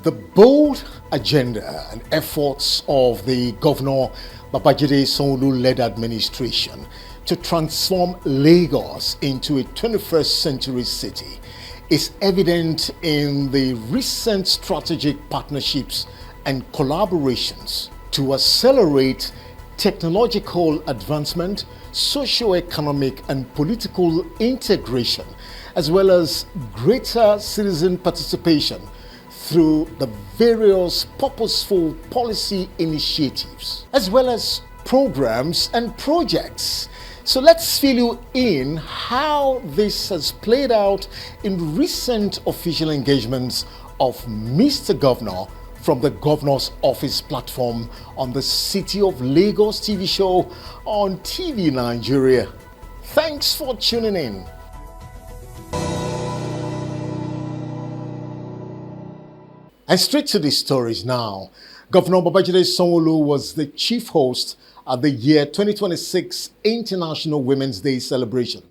The bold agenda and efforts of the Governor Babajide Sanwo-olu-led administration to transform Lagos into a 21st century city is evident in the recent strategic partnerships and collaborations to accelerate technological advancement, socio-economic and political integration, as well as greater citizen participation through the various purposeful policy initiatives, as well as programs and projects. So let's fill you in how this has played out in recent official engagements of Mr. Governor from the Governor's Office platform on the City of Lagos TV show on TV Nigeria. Thanks for tuning in. And straight to the stories now. Governor Babajide Sanwo-olu was the chief host at the year 2026 International Women's Day celebration,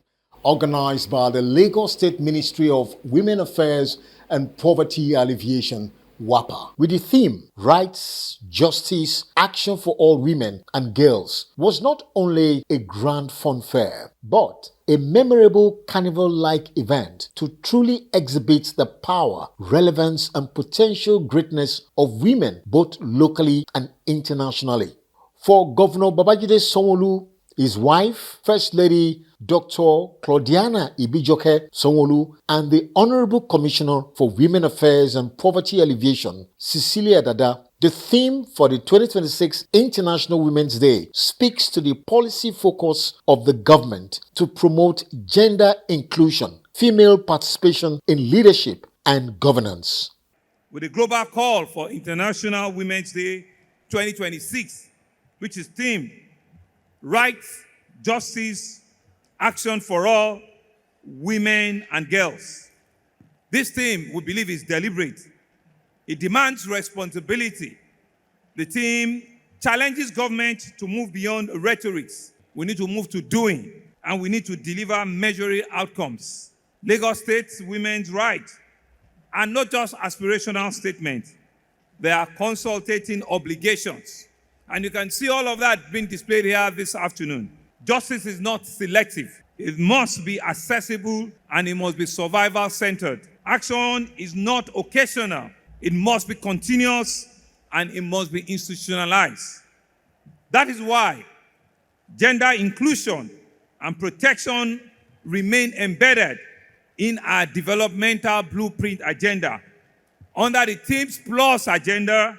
organized by the Lagos State Ministry of Women Affairs and Poverty Alleviation, WAPA, with the theme Rights, Justice, Action for All Women and Girls. Was not only a grand funfair, but a memorable carnival-like event to truly exhibit the power, relevance and potential greatness of women both locally and internationally. For Governor Babajide Sanwo-olu, his wife, First Lady Dr. Claudiana Ibijoke Sanwo-olu, and the Honorable Commissioner for Women Affairs and Poverty Alleviation, Cecilia Dada, the theme for the 2026 International Women's Day speaks to the policy focus of the government to promote gender inclusion, female participation in leadership and governance. With a global call for International Women's Day 2026, which is themed Rights, Justice, Action for All, Women and Girls. This theme, we believe, is deliberate. It demands responsibility. The theme challenges government to move beyond rhetorics. We need to move to doing, and we need to deliver measurable outcomes. Lagos State's women's rights are not just aspirational statements. They are consultating obligations. And you can see all of that being displayed here this afternoon. Justice is not selective. It must be accessible and it must be survival-centered. Action is not occasional. It must be continuous and it must be institutionalized. That is why gender inclusion and protection remain embedded in our developmental blueprint agenda. Under the Teams Plus agenda,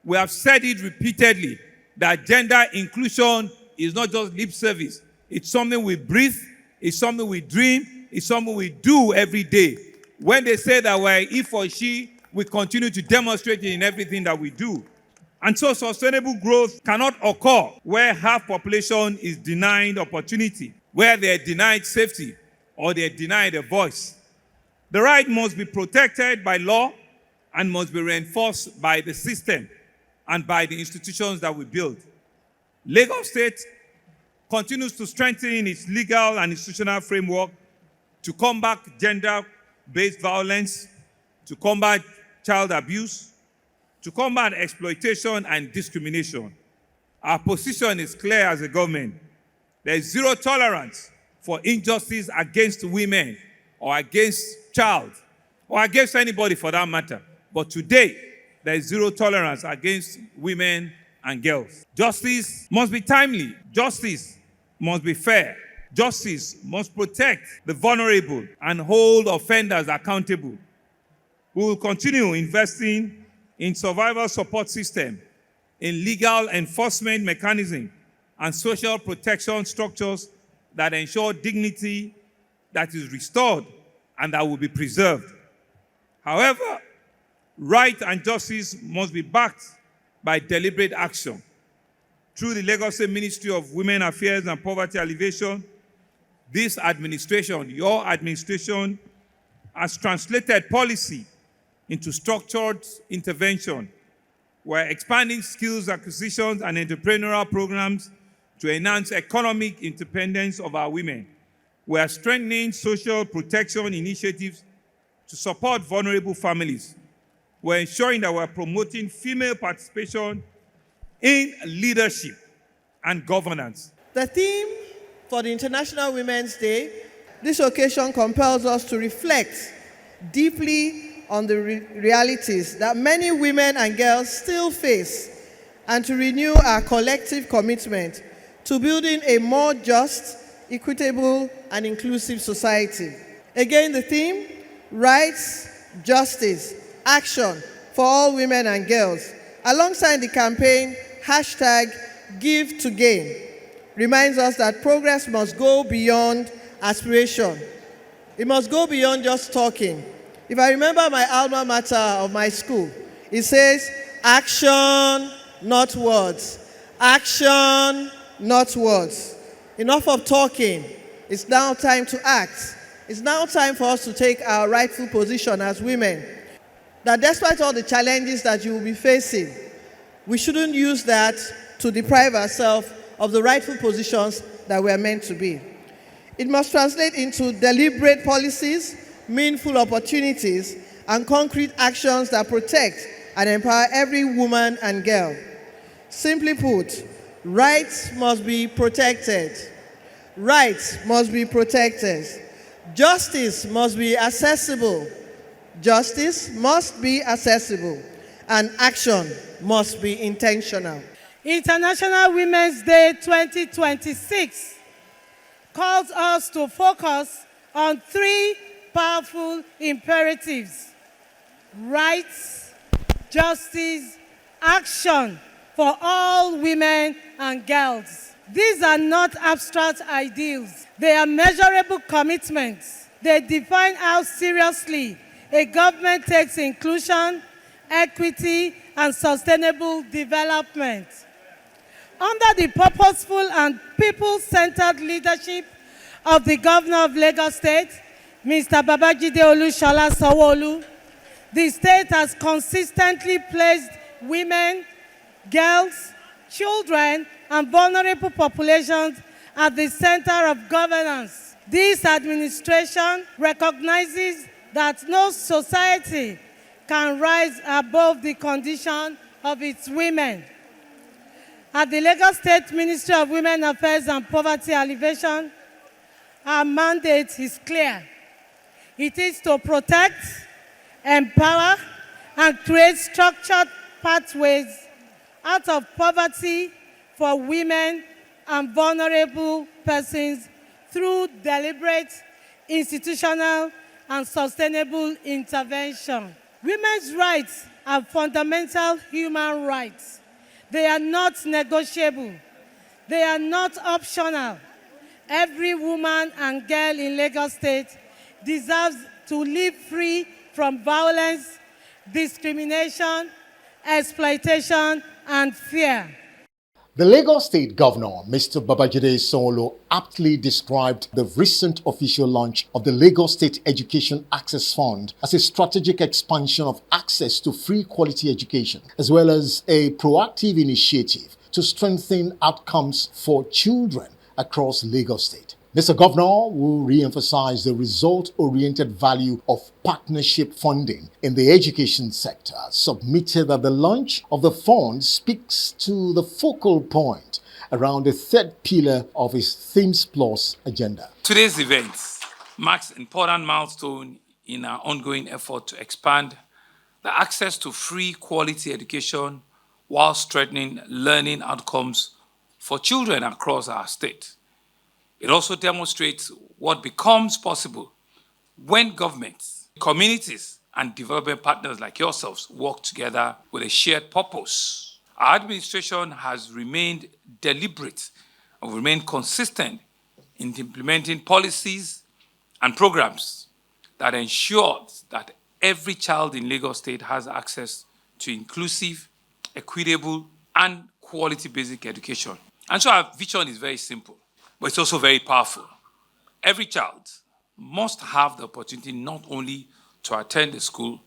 we have said it repeatedly that gender inclusion is not just lip service. It's something we breathe, it's something we dream, it's something we do every day. When they say that we're he for she, we continue to demonstrate it in everything that we do. And so sustainable growth cannot occur where half population is denied opportunity, where they're denied safety, or they're denied a voice. The right must be protected by law and must be reinforced by the system and by the institutions that we build. Lagos State continues to strengthen its legal and institutional framework to combat gender-based violence, to combat child abuse, to combat exploitation and discrimination. Our position is clear as a government. There is zero tolerance for injustice against women or against child or against anybody for that matter. But today, there is zero tolerance against women and girls. Justice must be timely. Justice must be fair. Justice must protect the vulnerable and hold offenders accountable. We will continue investing in survival support system, in legal enforcement mechanism, and social protection structures that ensure dignity that is restored and that will be preserved. However, right and justice must be backed by deliberate action. Through the Lagos State Ministry of Women Affairs and Poverty Alleviation, this administration, your administration, has translated policy into structured intervention. We're expanding skills acquisitions and entrepreneurial programs to enhance economic independence of our women. We are strengthening social protection initiatives to support vulnerable families. We're ensuring that we're promoting female participation in leadership and governance. The theme for the International Women's Day, this occasion compels us to reflect deeply on the realities that many women and girls still face, and to renew our collective commitment to building a more just, equitable, and inclusive society. Again, the theme, rights, justice, action for all women and girls, alongside the campaign, #GiveToGain, reminds us that progress must go beyond aspiration. It must go beyond just talking. If I remember my alma mater of my school, it says, action, not words. Action, not words. Enough of talking. It's now time to act. It's now time for us to take our rightful position as women. That despite all the challenges that you will be facing, we shouldn't use that to deprive ourselves of the rightful positions that we are meant to be. It must translate into deliberate policies, meaningful opportunities, and concrete actions that protect and empower every woman and girl. Simply put, rights must be protected. Rights must be protected. Justice must be accessible. Justice must be accessible. And action must be intentional. International Women's Day 2026 calls us to focus on 3 powerful imperatives: rights, justice, action for all women and girls. These are not abstract ideals. They are measurable commitments. They define how seriously a government takes inclusion, equity, and sustainable development. Under the purposeful and people-centered leadership of the Governor of Lagos State, Mr. Babajide Olushola Sanwo-olu, the state has consistently placed women, girls, children, and vulnerable populations at the center of governance. This administration recognizes that no society can rise above the condition of its women. At the Lagos State Ministry of Women Affairs and Poverty Alleviation, our mandate is clear. It is to protect, empower, and create structured pathways out of poverty for women and vulnerable persons through deliberate, institutional, and sustainable intervention. Women's rights are fundamental human rights. They are not negotiable. They are not optional. Every woman and girl in Lagos State deserves to live free from violence, discrimination, exploitation, and fear. The Lagos State Governor, Mr. Babajide Sanwo-olu, aptly described the recent official launch of the Lagos State Education Access Fund as a strategic expansion of access to free quality education, as well as a proactive initiative to strengthen outcomes for children across Lagos State. Mr. Governor will re-emphasize the result-oriented value of partnership funding in the education sector, submitted that the launch of the fund speaks to the focal point around the third pillar of his Themes Plus agenda. Today's event marks an important milestone in our ongoing effort to expand the access to free quality education while strengthening learning outcomes for children across our state. It also demonstrates what becomes possible when governments, communities, and development partners like yourselves work together with a shared purpose. Our administration has remained deliberate and remained consistent in implementing policies and programs that ensure that every child in Lagos State has access to inclusive, equitable, and quality basic education. And so our vision is very simple, but it's also very powerful. Every child must have the opportunity not only to attend the school,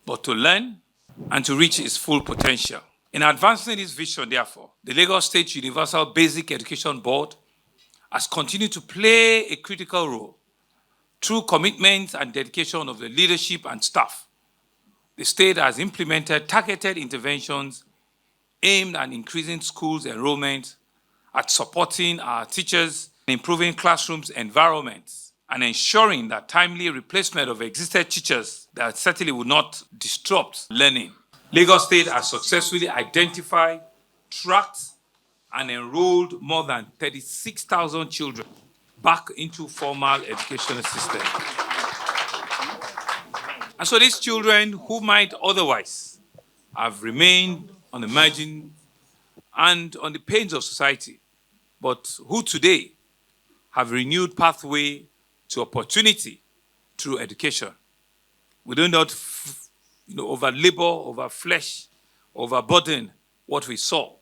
but to learn and to reach its full potential. In advancing this vision, therefore, the Lagos State Universal Basic Education Board has continued to play a critical role through commitment and dedication of the leadership and staff. The state has implemented targeted interventions aimed at increasing schools' enrollment, at supporting our teachers, improving classrooms environments, and ensuring that timely replacement of existing teachers that certainly would not disrupt learning. Lagos State has successfully identified, tracked, and enrolled more than 36,000 children back into formal educational system. And so these children who might otherwise have remained on the margin and on the pains of society, but who today have renewed pathway to opportunity through education. We do not over labor, over flesh, overburden what we saw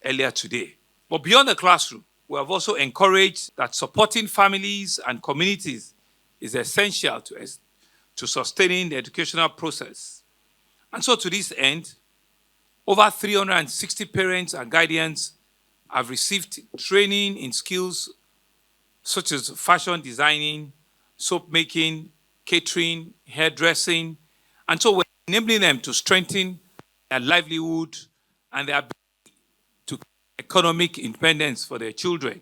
earlier today. But beyond the classroom, we have also encouraged that supporting families and communities is essential to sustaining the educational process. And so to this end, over 360 parents and guardians have received training in skills such as fashion designing, soap making, catering, hairdressing. And so we're enabling them to strengthen their livelihood and their ability to economic independence for their children.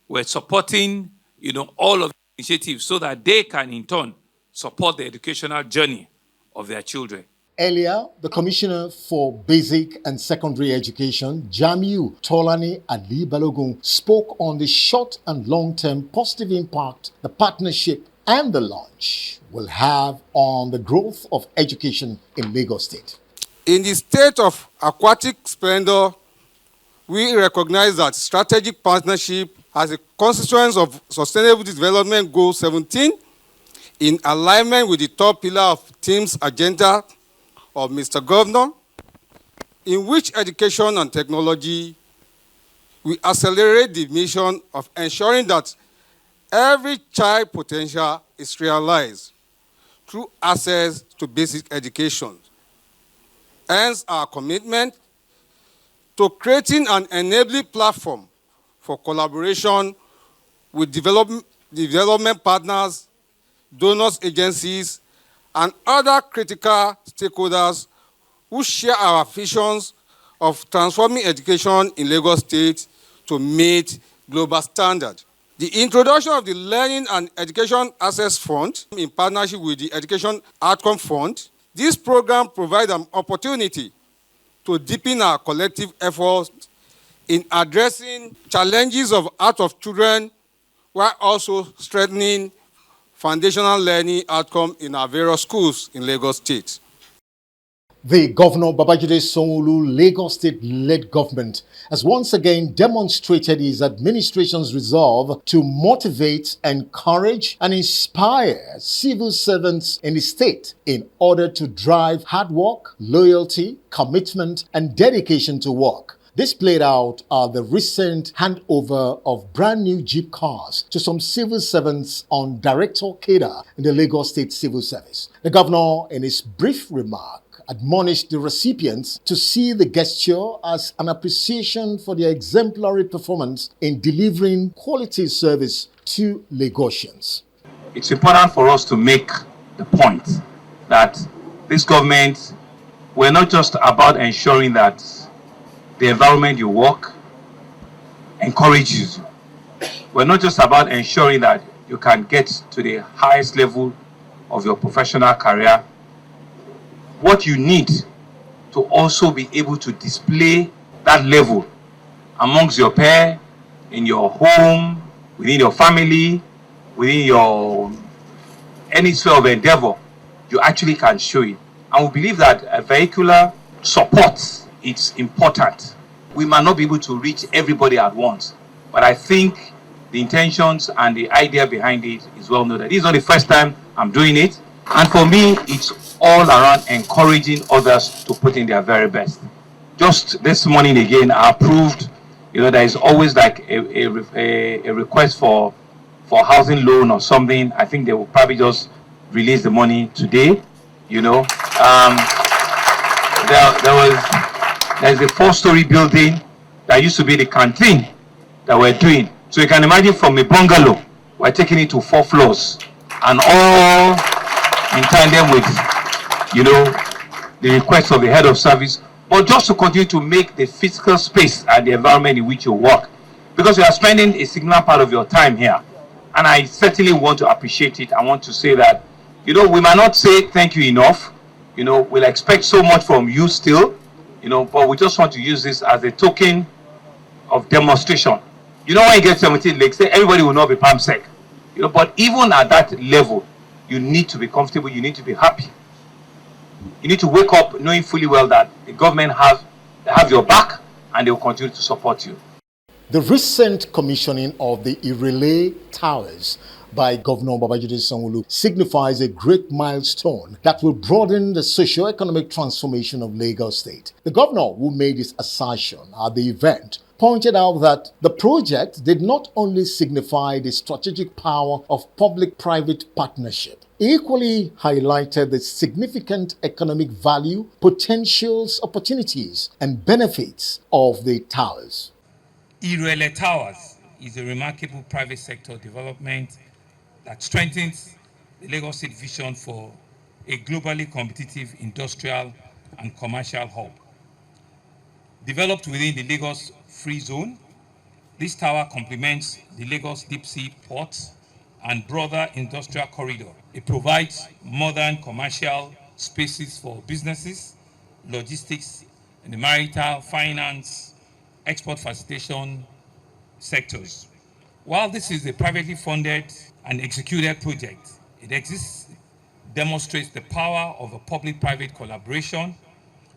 We're supporting, all of the initiatives so that they can in turn support the educational journey of their children. Earlier, the Commissioner for Basic and Secondary Education, Jamiu Tolani Ali Balogun, spoke on the short and long-term positive impact the partnership and the launch will have on the growth of education in Lagos State. In the state of aquatic splendor, we recognize that strategic partnership as a consequence of Sustainable Development Goal 17 in alignment with the top pillar of TEAM's agenda of Mr. Governor, in which education and technology will accelerate the mission of ensuring that every child potential is realized through access to basic education. Hence our commitment to creating an enabling platform for collaboration with development partners, donors agencies, and other critical stakeholders who share our visions of transforming education in Lagos State to meet global standards. The introduction of the Learning and Education Access Fund in partnership with the Education Outcome Fund, this program provides an opportunity to deepen our collective efforts in addressing challenges of out of children while also strengthening foundational learning outcome in our various schools in Lagos State. The Governor Babajide Sanwo-olu Lagos State-led government has once again demonstrated his administration's resolve to motivate, encourage, and inspire civil servants in the state in order to drive hard work, loyalty, commitment, and dedication to work. This played out at the recent handover of brand new Jeep cars to some civil servants on Director Cadre in the Lagos State Civil Service. The governor, in his brief remark, admonished the recipients to see the gesture as an appreciation for their exemplary performance in delivering quality service to Lagosians. It's important for us to make the point that this government, we're not just about ensuring that the environment you work encourages you. We're not just about ensuring that you can get to the highest level of your professional career. What you need to also be able to display that level amongst your peers, in your home, within your family, within your any sphere of endeavor, you actually can show it. And we believe that a vehicular support is important. We might not be able to reach everybody at once, but I think the intentions and the idea behind it is well known. This is not the first time I'm doing it. And for me, it's all around encouraging others to put in their very best. Just this morning again, I approved, there is always like a request for housing loan or something. I think they will probably just release the money today, There's a 4-story building that used to be the canteen that we're doing. So you can imagine from a bungalow, we're taking it to 4 floors and all in tandem with, the request of the head of service, but just to continue to make the physical space and the environment in which you work. Because you are spending a significant part of your time here. And I certainly want to appreciate it. I want to say that, we might not say thank you enough. We'll expect so much from you still, but we just want to use this as a token of demonstration. When you get 17 legs, everybody will not be palm sec. But even at that level, you need to be comfortable, you need to be happy. You need to wake up knowing fully well that the government have your back and they will continue to support you. The recent commissioning of the Irele Towers by Governor Babajide Sanwo-olu signifies a great milestone that will broaden the socio-economic transformation of Lagos State. The governor, who made this assertion at the event, pointed out that the project did not only signify the strategic power of public-private partnership, it equally highlighted the significant economic value, potentials, opportunities, and benefits of the towers. Irele Towers is a remarkable private sector development that strengthens the Lagos State vision for a globally competitive industrial and commercial hub. Developed within the Lagos Free Zone, this tower complements the Lagos Deep Sea Port and broader industrial corridor. It provides modern commercial spaces for businesses, logistics, and the maritime, finance, export facilitation sectors. While this is a privately funded and executed project, it demonstrates the power of a public-private collaboration.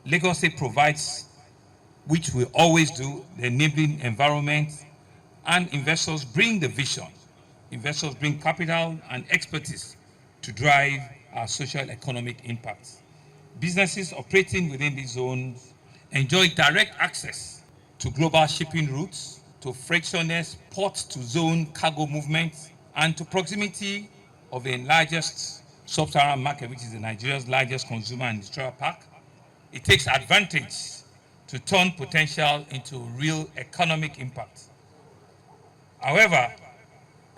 Lagos State provides, which we always do, the enabling environment, and investors bring the vision. Investors bring capital and expertise to drive our social economic impact. Businesses operating within these zones enjoy direct access to global shipping routes, to frictionless port-to-zone cargo movements, and to proximity of the largest sub-Saharan market, which is Nigeria's largest consumer and industrial park. It takes advantage to turn potential into real economic impact. However,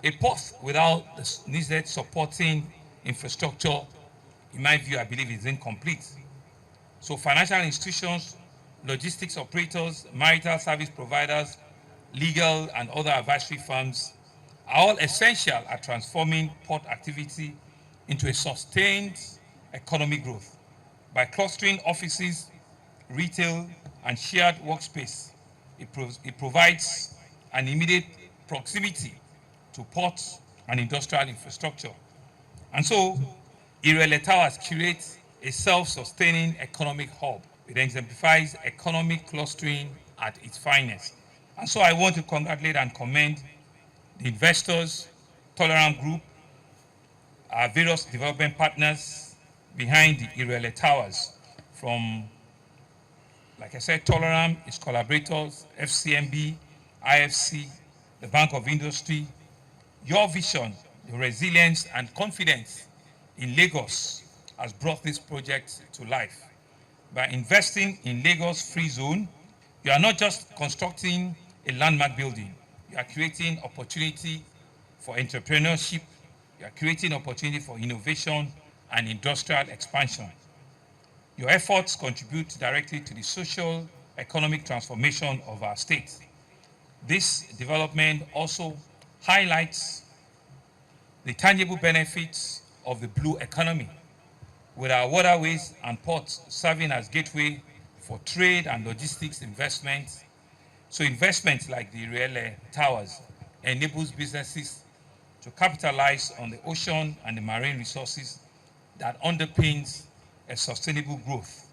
a port without the needed supporting infrastructure, in my view, I believe is incomplete. So financial institutions, logistics operators, marital service providers, legal and other advisory firms are all essential at transforming port activity into a sustained economic growth by clustering offices, retail, and shared workspace. It provides an immediate proximity to ports and industrial infrastructure. And so, Irele Towers creates a self-sustaining economic hub. It exemplifies economic clustering at its finest. And so I want to congratulate and commend the investors, Tolerant Group, our various development partners behind the Irele Towers, from, like I said, Tolerant, its collaborators, FCMB, IFC, the Bank of Industry. Your vision, your resilience and confidence in Lagos has brought this project to life. By investing in Lagos Free Zone, you are not just constructing a landmark building, you are creating opportunity for entrepreneurship, you are creating opportunity for innovation and industrial expansion. Your efforts contribute directly to the social economic transformation of our state. This development also highlights the tangible benefits of the blue economy, with our waterways and ports serving as gateway for trade and logistics investments. So investments like the Irele Towers enables businesses to capitalize on the ocean and the marine resources that underpins a sustainable growth.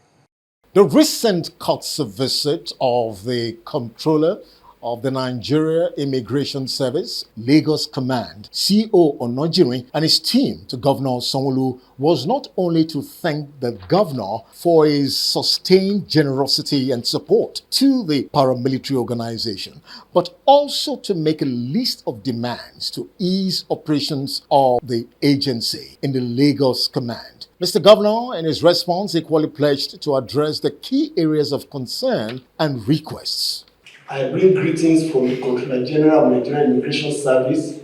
The recent courtesy visit of the Comptroller of the Nigeria Immigration Service, Lagos Command, CO Onojiri, and his team to Governor Sanwo-olu was not only to thank the governor for his sustained generosity and support to the paramilitary organization, but also to make a list of demands to ease operations of the agency in the Lagos Command. Mr. Governor, in his response, equally pledged to address the key areas of concern and requests. I bring greetings from the Comptroller General of Nigerian Immigration Service,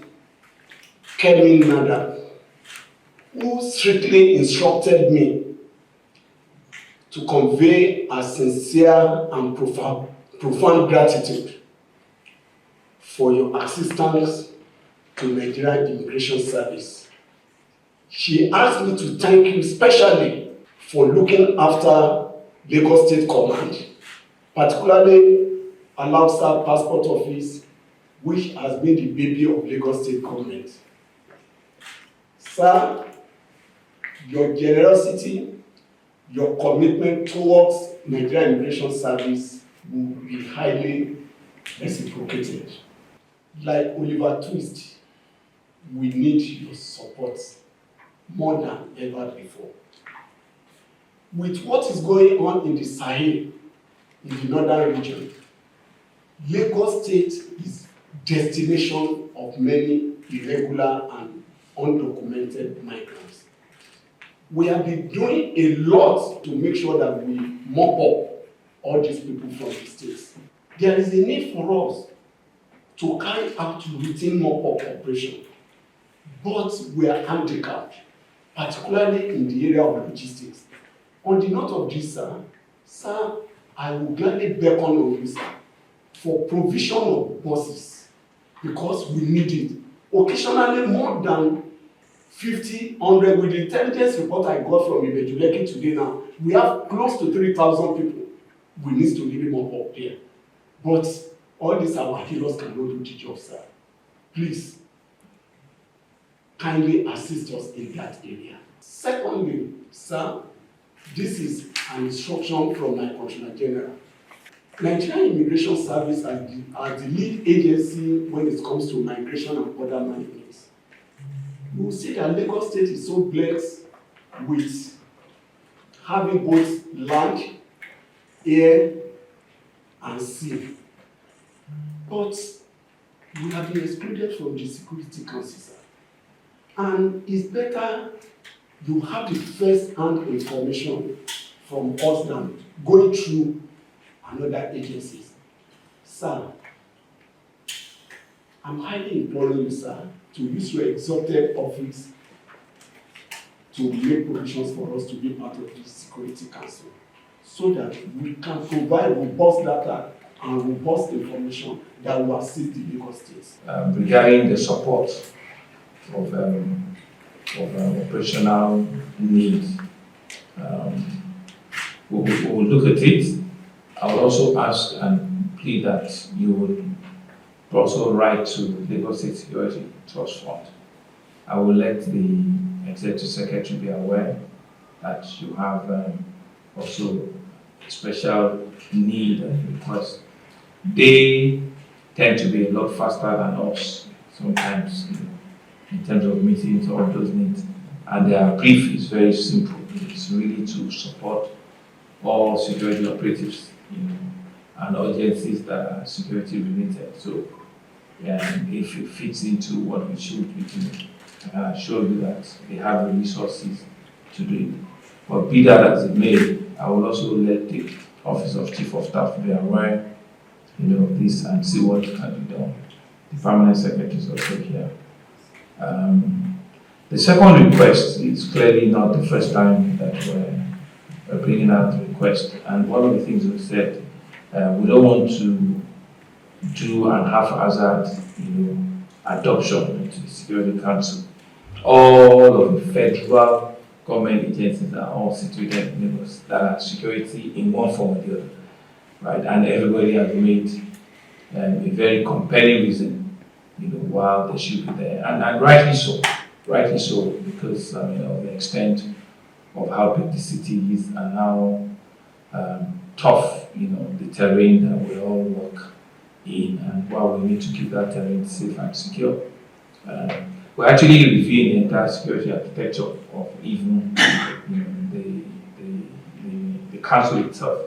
Kemi Nada, who strictly instructed me to convey a sincere and profound gratitude for your assistance to Nigerian Immigration Service. She asked me to thank you especially for looking after Lagos State Command, particularly Alausa Passport Office, which has been the baby of Lagos State Government. Sir, your generosity, your commitment towards Nigerian Immigration Service will be highly reciprocated. Like Oliver Twist, we need your support more than ever before. With what is going on in the Sahel, in the northern region, Lagos State is destination of many irregular and undocumented migrants. We have been doing a lot to make sure that we mop up all these people from the states. There is a need for us to carry out routine mop-up operation, but we are handicapped, particularly in the area of logistics. On the note of this, sir, I will gladly beckon on you, sir, for provision of buses, because we need it. Occasionally, more than 50, 100, with the intelligence report I got from Ibejuleki today now, we have close to 3,000 people. We need to really mop up here. But all these our heroes cannot do the job, sir. Please, kindly assist us in that area. Secondly, sir, this is an instruction from my Controller General. Nigerian Immigration Service are the lead agency when it comes to migration and border management. You will see that Lagos State is so blessed with having both land, air, and sea. But we have been excluded from the Security Council, sir. And it's better you have the first-hand information from us than going through another agencies. Sir, I'm highly imploring you, sir, to use your exalted office to make provisions for us to be part of the Security Council, so that we can provide robust data and robust information that will assist the Lagos State. Regarding the support of operational needs, we will look at it. I will also ask and plead that you would also write to Lagos State Security Trust Fund. I will let the Executive Secretary be aware that you have also special need and request. They tend to be a lot faster than us sometimes, in terms of meeting some of those needs. And their brief is very simple. It's really to support all security operatives, and agencies that are security related. So, if it fits into what we should be doing, I can assure you that they have the resources to do it. But be that as it may, I will also let the Office of Chief of Staff be aware, of this and see what can be done. The Permanent Secretary is also here. The second request is clearly not the first time that we're bringing out the request. And one of the things we said, we don't want to do an haphazard, adoption into the Security Council. All of the federal government agencies are all situated in Lagos that are security in one form or the other, right? And everybody has made a very compelling reason, why they should be there, and rightly so, because of the extent of how big the city is and how tough, the terrain that we all work in, and while we need to keep that terrain safe and secure. We're actually reviewing the entire security architecture of even the council itself.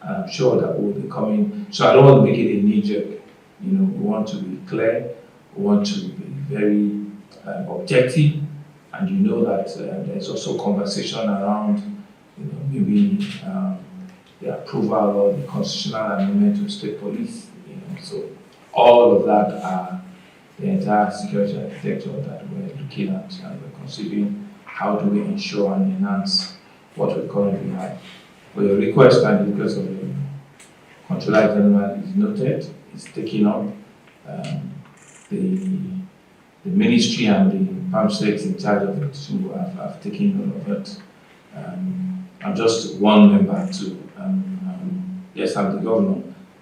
And I'm sure that we'll be coming. So I don't want to make it a knee-jerk. We want to be clear. We want to be very objective, and that there's also conversation around, maybe the approval or the constitutional amendment to state police. So all of that are the entire security architecture that we're looking at, and we're considering how do we ensure and enhance what we currently have. For your request and the request of the Controller General is noted, it's taken up. The ministry and the PAMSECs in charge of it have taken note of it. I'm just one member too. Yes, I'm the governor,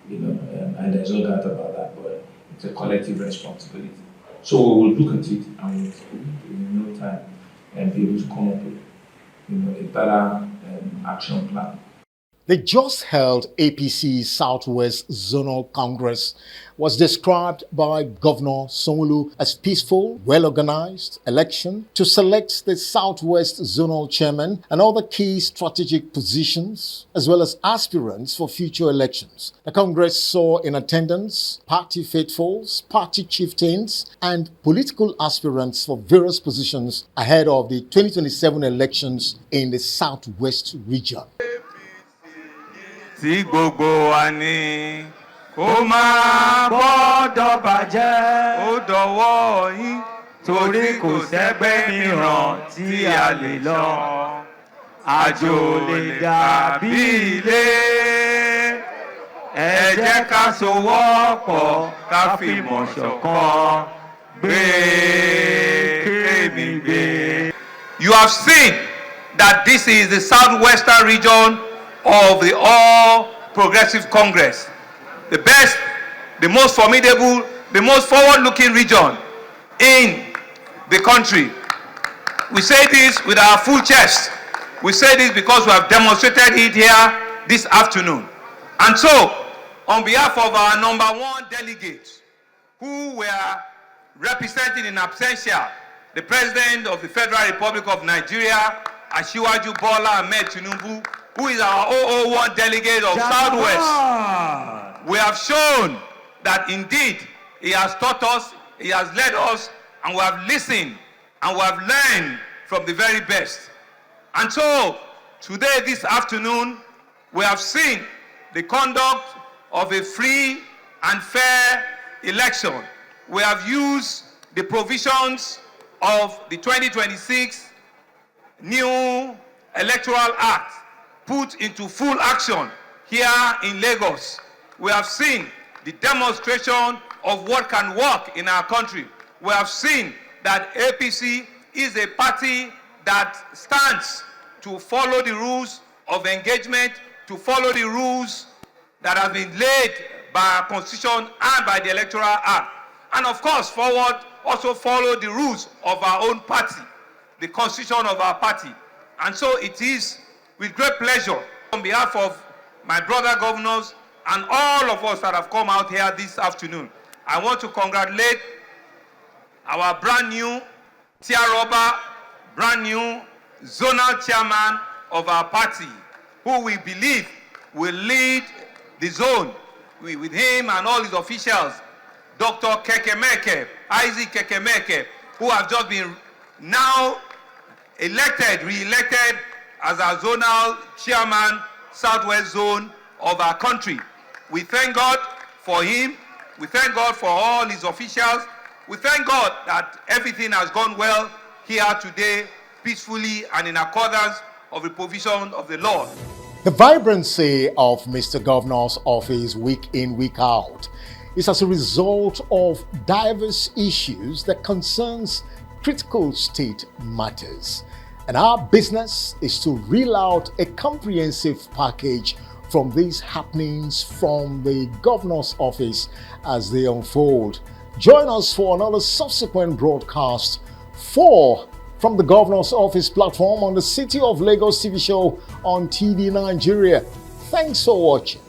and there's no doubt about that, but it's a collective responsibility. So we will look at it and we'll, in no time, and be able to come up with a better action plan. The just held APC Southwest Zonal Congress was described by Governor Sanwo-olu as peaceful, well-organized election to select the Southwest Zonal Chairman and other key strategic positions, as well as aspirants for future elections. The Congress saw in attendance party faithfuls, party chieftains, and political aspirants for various positions ahead of the 2027 elections in the Southwest region. Tí gbogbo wa ní kó máa gbọ́dọ̀ bàjẹ́ ó dọwọ́ yín torí kò sẹ́gbẹ́ mìíràn tí a lè lọ àjò lè dàbí ilé ẹ jẹ́ ká sowọ́pọ̀ ká fìmọ̀ ṣọ̀kan gbé kémi gbé. You have seen that this is the southwestern region of the All Progressive Congress, the best, the most formidable, the most forward-looking region in the country. We say this with our full chest. We say this because we have demonstrated it here this afternoon. And so, on behalf of our #1 delegates, who were representing in absentia the President of the Federal Republic of Nigeria, Asiwaju Bola Ahmed Tinubu, who is our 001 delegate of Southwest, we have shown that indeed he has taught us, he has led us, and we have listened and we have learned from the very best. And so today, this afternoon, we have seen the conduct of a free and fair election. We have used the provisions of the 2026 new Electoral Act put into full action here in Lagos. We have seen the demonstration of what can work in our country. We have seen that APC is a party that stands to follow the rules of engagement, to follow the rules that have been laid by our Constitution and by the Electoral Act. And of course, also follow the rules of our own party, the Constitution of our party. And so it is with great pleasure, on behalf of my brother governors and all of us that have come out here this afternoon, I want to congratulate our brand new Taraba, brand new zonal chairman of our party, who we believe will lead the zone with him and all his officials, Dr. Isaac Kekemeke, who have just been now re-elected as our zonal chairman, Southwest Zone of our country. We thank God for him. We thank God for all his officials. We thank God that everything has gone well here today, peacefully and in accordance of the provision of the law. The vibrancy of Mr. Governor's office week in, week out is as a result of diverse issues that concerns critical state matters. And our business is to reel out a comprehensive package from these happenings from the governor's office as they unfold. Join us for another subsequent broadcast from the governor's office platform on the City of Lagos TV show on TV Nigeria. Thanks for watching.